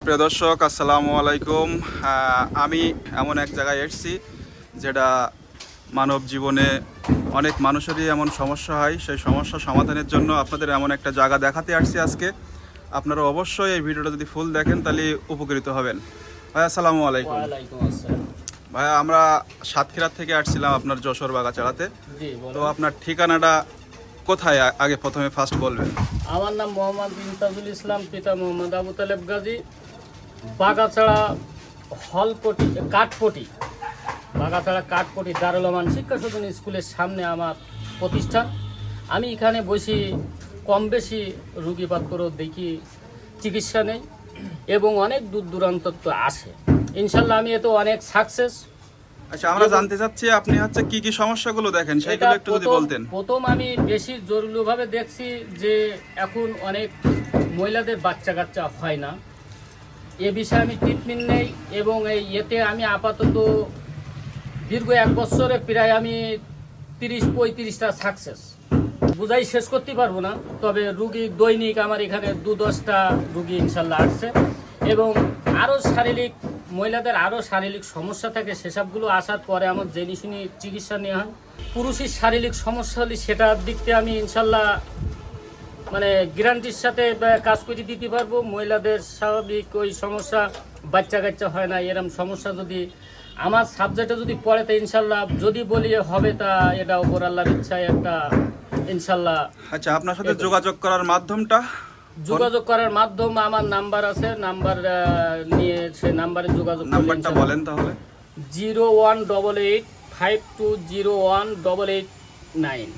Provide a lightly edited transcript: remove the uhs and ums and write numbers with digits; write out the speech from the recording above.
প্রিয় দর্শক, আসসালামু আলাইকুম। আমি এমন এক জায়গায় এসেছি যেটা মানব জীবনে অনেক মানুষেরই এমন সমস্যা হয়। সেই সমস্যা সমাধানের জন্য আপনাদের এমন একটা জায়গা দেখাতে আসছি আজকে। আপনারা অবশ্যই এই ভিডিওটা যদি ফুল দেখেন তাহলে উপকৃত হবেন। ভাই আসসালামু আলাইকুম। ওয়ালাইকুম আসসালাম। ভাইয়া, আমরা সাতক্ষীরা থেকে আসছিলাম আপনার যশোর বাগাচাড়াতে। জি তো বলুন। আপনার ঠিকানাটা কোথায় আগে প্রথমে ফার্স্ট বলবেন? আমার নাম মোহাম্মদ ইমতাজুল ইসলাম, পিতা মোহাম্মদ আবু তালেব গাজী, বাগাছড়া হলপটি কাঠপটি, বাগাছড়া কাঠপটি দারুল আমান শিক্ষা সদন স্কুলের সামনে আমার প্রতিষ্ঠান। আমি এখানে বসি, কম বেশি রুগী পাত্র দেখি, চিকিৎসা নেই এবং অনেক দূর দূরান্ত তো আসে। ইনশাল্লাহ আমি এতে অনেক সাকসেস। আচ্ছা, আমরা জানতে চাচ্ছি আপনি কি কি সমস্যাগুলো দেখেন সেগুলো একটু যদি বলতেন। প্রথম আমি বেশি জরুরিভাবে দেখছি যে এখন অনেক মহিলাদের বাচ্চা কাচ্চা হয় না। এ বিষয়ে আমি ট্রিটমেন্ট নেই এবং এতে আমি আপাতত দীর্ঘ 1 বছরে প্রায় আমি 30-35টা সাকসেস বুঝাই শেষ করতে পারবো না। তবে রুগী দৈনিক আমার এখানে 2-10টা রুগী ইনশাল্লাহ আসছে এবং আরও মহিলাদের আরও শারীরিক সমস্যা থাকে, সেসবগুলো আসার পরে আমার জেনে শুনে চিকিৎসা নেওয়া হয়। পুরুষের শারীরিক সমস্যা হলে সেটার দিক থেকে আমি ইনশাল্লাহ গ্যারান্টির সাথে কাজ করে দিতে পারবো। মহিলাদের স্বাভাবিক ওই সমস্যা, বাচ্চা কাচ্চা হয় না, এরকম সমস্যা যদি আমার সাবজেক্টে যদি পড়ে তো ইনশাল্লাহ যদি বলি হবে, তা এটা ওপর আল্লাহর ইচ্ছায় একটা ইনশাল্লাহ। আচ্ছা, আপনার সাথে যোগাযোগ করার মাধ্যমটা? যোগাযোগ করার মাধ্যম আমার নাম্বার আছে, নাম্বার নিয়ে সে নাম্বারে যোগাযোগ নাম্বারটা বলেন তাহলে। 018852018889।